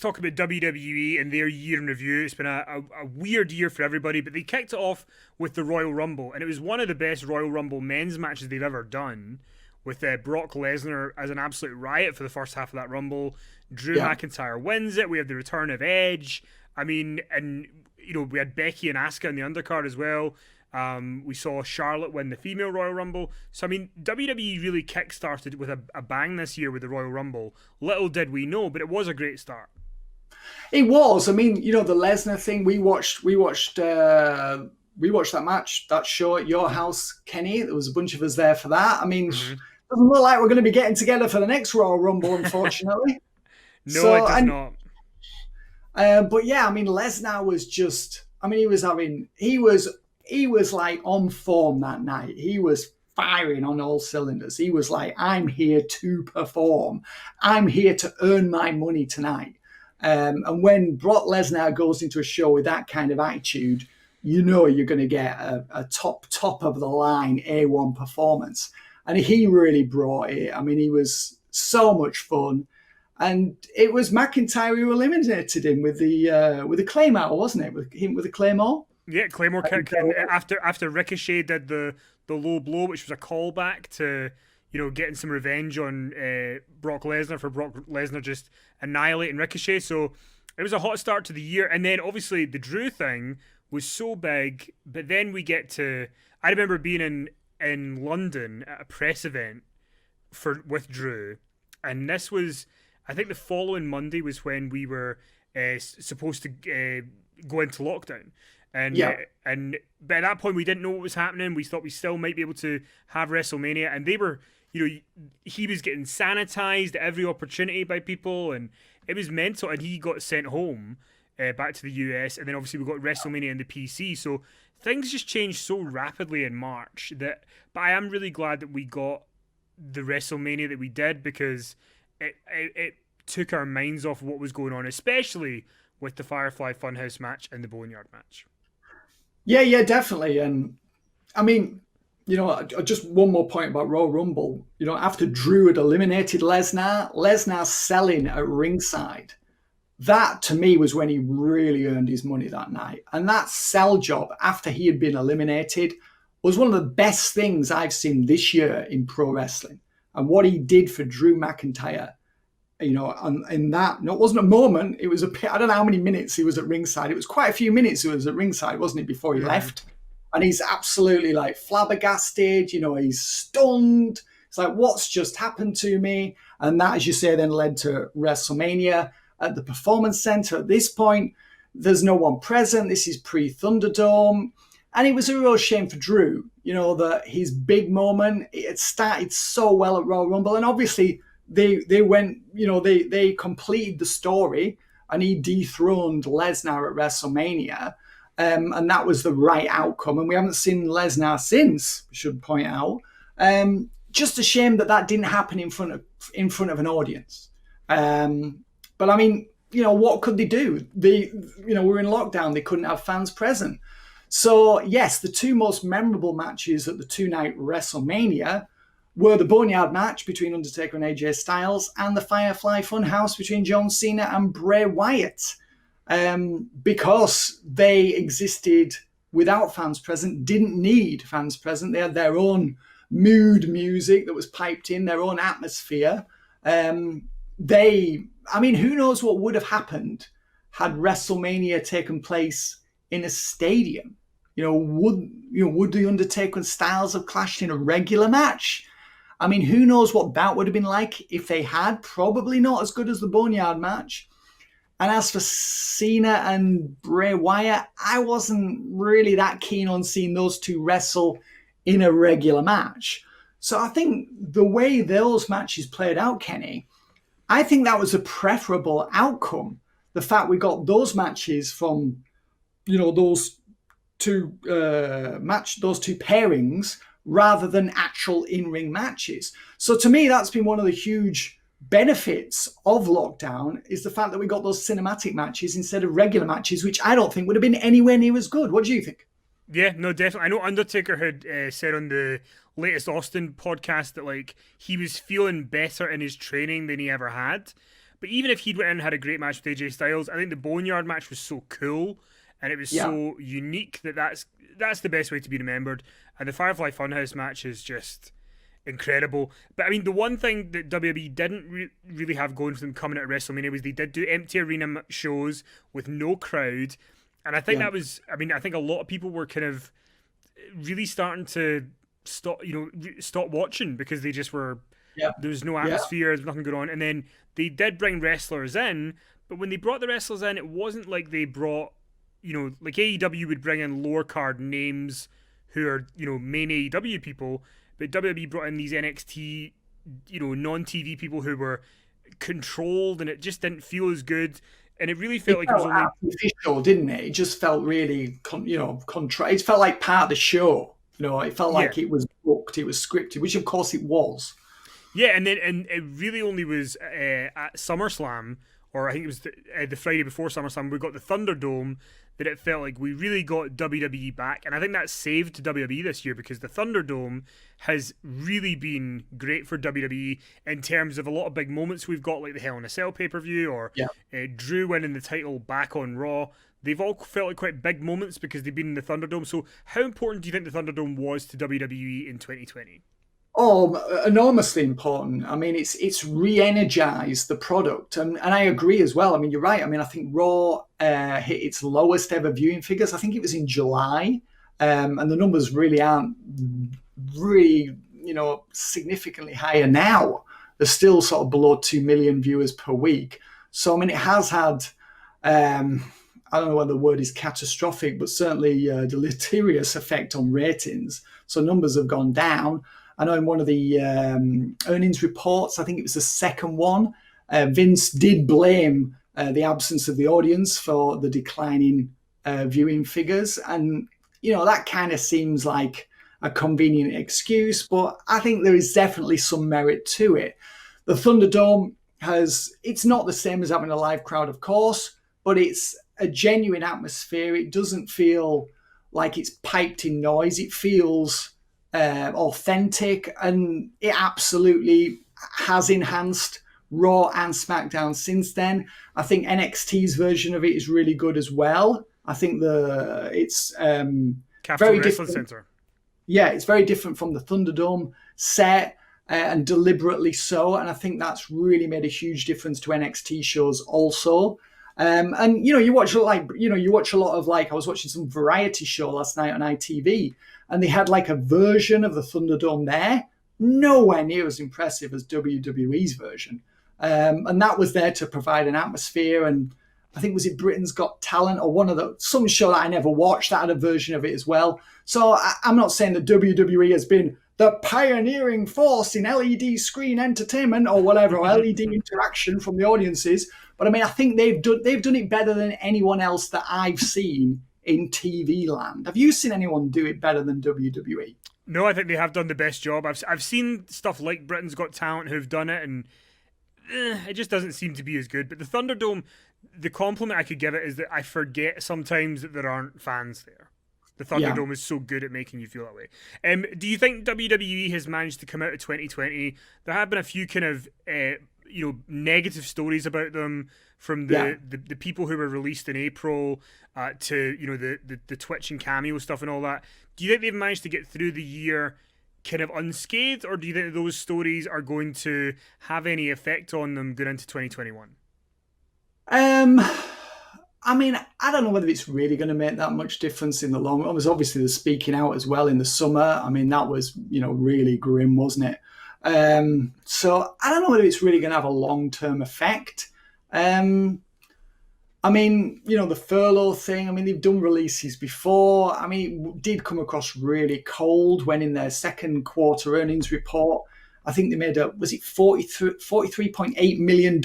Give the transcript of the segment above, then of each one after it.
talk about WWE and their year in review. It's been a weird year for everybody, but they kicked it off with the Royal Rumble, and it was one of the best Royal Rumble men's matches they've ever done, with Brock Lesnar as an absolute riot for the first half of that Rumble. Drew Yeah. McIntyre wins it. We have the return of Edge. I mean, and we had Becky and Asuka in the undercard as well. We saw Charlotte win the female Royal Rumble. So, I mean, WWE really kick-started with a bang this year with the Royal Rumble. Little did we know, but it was a great start. It was. I mean, the Lesnar thing. We watched that match, that show at your house, Kenny. There was a bunch of us there for that. I mean, Mm-hmm. doesn't look like we're going to be getting together for the next Royal Rumble, unfortunately. No, it does not. But yeah, I mean, Lesnar was just. I mean, he was like on form that night. He was firing on all cylinders. He was like, I'm here to perform. I'm here to earn my money tonight. And when Brock Lesnar goes into a show with that kind of attitude, you're going to get a top of the line A1 performance. And he really brought it. I mean, he was so much fun. And it was McIntyre who eliminated him with the Claymore, wasn't it? With the Claymore? Yeah, Claymore kick, and after Ricochet did the low blow, which was a callback to getting some revenge on Brock Lesnar for Brock Lesnar just annihilating Ricochet. So it was a hot start to the year, and then obviously the Drew thing was so big. But then we get to, I remember being in London at a press event with Drew, and this was, I think the following Monday was when we were supposed to go into lockdown. And Yeah. But at that point we didn't know what was happening. We thought we still might be able to have WrestleMania, and they were, he was getting sanitized at every opportunity by people, and it was mental. And he got sent home back to the US, and then obviously we got WrestleMania in the PC. So things just changed so rapidly in March but I am really glad that we got the WrestleMania that we did, because it took our minds off what was going on, especially with the Firefly Funhouse match and the Boneyard match. Yeah, definitely. And I mean, just one more point about Royal Rumble. After Drew had eliminated Lesnar selling at ringside, that to me was when he really earned his money that night. And that sell job after he had been eliminated was one of the best things I've seen this year in pro wrestling. And what he did for Drew McIntyre, and that, it wasn't a moment. It was I don't know how many minutes he was at ringside. It was quite a few minutes he was at ringside, wasn't it, before he left? And he's absolutely like flabbergasted. He's stunned. It's like, what's just happened to me? And that, as you say, then led to WrestleMania at the Performance Center. At this point, there's no one present. This is pre-Thunderdome. And it was a real shame for Drew, that his big moment, it started so well at Royal Rumble. And obviously, they went, they completed the story, and he dethroned Lesnar at WrestleMania. And that was the right outcome. And we haven't seen Lesnar since, we should point out. Just a shame that didn't happen in front of an audience. But I mean, what could they do? We're in lockdown. They couldn't have fans present. So yes, the two most memorable matches at the two-night WrestleMania were the Boneyard match between Undertaker and AJ Styles and the Firefly Funhouse between John Cena and Bray Wyatt. Because they existed without fans present, didn't need fans present. They had their own mood music that was piped in, their own atmosphere. Who knows what would have happened had WrestleMania taken place in a stadium? Would the Undertaker and Styles have clashed in a regular match? I mean, who knows what that would have been like if they had? Probably not as good as the Boneyard match. And as for Cena and Bray Wyatt, I wasn't really that keen on seeing those two wrestle in a regular match. So I think the way those matches played out, Kenny, I think that was a preferable outcome. The fact we got those matches from, those two pairings rather than actual in-ring matches. So to me, that's been one of the huge benefits of lockdown, is the fact that we got those cinematic matches instead of regular matches, which I don't think would have been anywhere near as good. What do you think? Yeah, no, definitely. I know Undertaker had said on the latest Austin podcast that he was feeling better in his training than he ever had. But even if he'd went in and had a great match with AJ Styles, I think the Boneyard match was so cool and it was Yeah. so unique that that's the best way to be remembered. And the Firefly Funhouse match is just incredible. But I mean, the one thing that WWE didn't really have going for them coming out of WrestleMania was they did do empty arena shows with no crowd, and I think Yeah. that was. I mean, I think a lot of people were kind of really starting to stop watching because they just were Yeah. there was no Yeah. atmosphere, there was nothing going on, and then they did bring wrestlers in, but when they brought the wrestlers in, it wasn't like they brought like AEW would bring in lower card names who are main AEW people, but WWE brought in these NXT non TV people who were controlled, and it just didn't feel as good, and it really felt It like it was felt only artificial, didn't it? It just felt really, it felt like part of the show. It felt yeah. like it was booked, it was scripted, which of course it was. Yeah, and it really only was at SummerSlam, or I think it was the Friday before SummerSlam, we got the Thunderdome, that it felt like we really got WWE back. And I think that saved WWE this year because the Thunderdome has really been great for WWE in terms of a lot of big moments we've got, like the Hell in a Cell pay-per-view or Yeah. Drew winning the title back on Raw. They've all felt like quite big moments because they've been in the Thunderdome. So how important do you think the Thunderdome was to WWE in 2020? Oh, enormously important. I mean, it's re-energized the product, and I agree as well. I mean, you're right. I mean, I think Raw hit its lowest ever viewing figures. I think it was in July, and the numbers really aren't really significantly higher now. They're still sort of below 2 million viewers per week. So I mean, it has had. I don't know whether the word is catastrophic, but certainly a deleterious effect on ratings. So numbers have gone down. I know in one of the earnings reports, I think it was the second one, Vince did blame the absence of the audience for the declining viewing figures. And, that kind of seems like a convenient excuse, but I think there is definitely some merit to it. The Thunderdome it's not the same as having a live crowd, of course, but it's a genuine atmosphere. It doesn't feel like it's piped in noise. It feels authentic, and it absolutely has enhanced Raw and SmackDown since then. I think NXT's version of it is really good as well. I think it's Capital very Wrestling different. Center. Yeah, it's very different from the Thunderdome set, and deliberately so. And I think that's really made a huge difference to NXT shows also. And you watch a lot of, like, I was watching some variety show last night on ITV, and they had like a version of the Thunderdome there, nowhere near as impressive as WWE's version. And that was there to provide an atmosphere. And I think, was it Britain's Got Talent or some show that I never watched that had a version of it as well. So I'm not saying that WWE has been the pioneering force in LED screen entertainment or whatever, or LED interaction from the audiences. But I mean, I think they've done it better than anyone else that I've seen in TV land. Have you seen anyone do it better than WWE? No, I think they have done the best job. I've seen stuff like Britain's Got Talent who've done it, and it just doesn't seem to be as good. But the Thunderdome, the compliment I could give it is that I forget sometimes that there aren't fans there. The Thunderdome is so good at making you feel that way. Do you think WWE has managed to come out of 2020? There have been a few kind of negative stories about them from the people who were released in April to the Twitch and Cameo stuff and all that. Do you think they've managed to get through the year kind of unscathed, or do you think those stories are going to have any effect on them going into 2021? I mean, I don't know whether it's really going to make that much difference in the long run. There's obviously the speaking out as well in the summer. I mean, that was, really grim, wasn't it? So I don't know whether it's really going to have a long-term effect. I mean, the furlough thing, I mean, they've done releases before. I mean, it did come across really cold when in their second quarter earnings report, I think they made $43.8 million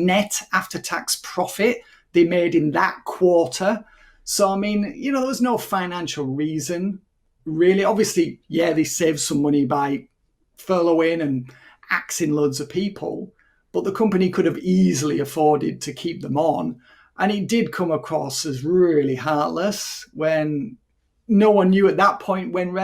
net after-tax profit they made in that quarter. So, I mean, there was no financial reason, really. Obviously, yeah, they saved some money by furloughing and axing loads of people, but the company could have easily afforded to keep them on. And it did come across as really heartless when no one knew at that point when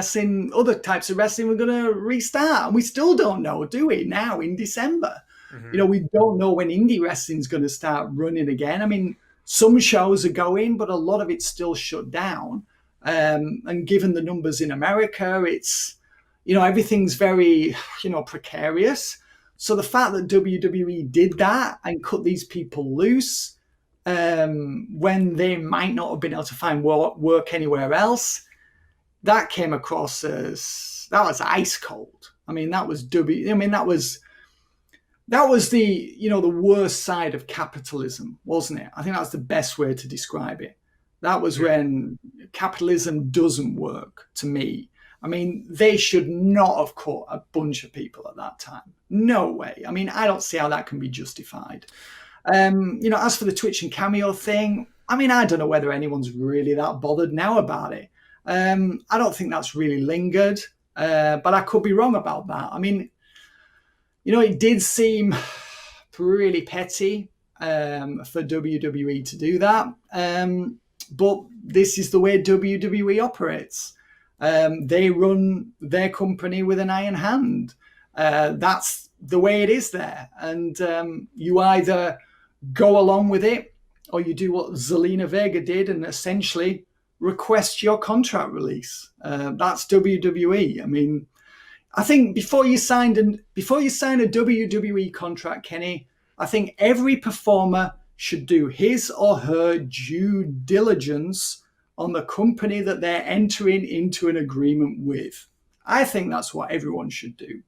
other types of wrestling were going to restart. And we still don't know, do we, now in December? You know, we don't know when indie wrestling is going to start running again. I mean, some shows are going, but a lot of it's still shut down. And given the numbers in America, it's, you know, everything's very, you know, precarious. So the fact that WWE did that and cut these people loose when they might not have been able to find work anywhere else, that came across as, that was ice cold. I mean, that was that was the, you know, the worst side of capitalism, wasn't it? I think that's the best way to describe it. That was when capitalism doesn't work, to me. I mean, they should not have caught a bunch of people at that time. No way. I mean, I don't see how that can be justified. You know, as for the Twitch and Cameo thing, I mean, I don't know whether anyone's really that bothered now about it. I don't think that's really lingered, but I could be wrong about that. I mean, you know, it did seem really petty for WWE to do that. But this is the way WWE operates. They run their company with an iron hand. That's the way it is there. And you either go along with it or you do what Zelina Vega did and essentially request your contract release. That's WWE. I mean, I think before you sign a WWE contract, Kenny, I think every performer should do his or her due diligence on the company that they're entering into an agreement with. I think that's what everyone should do.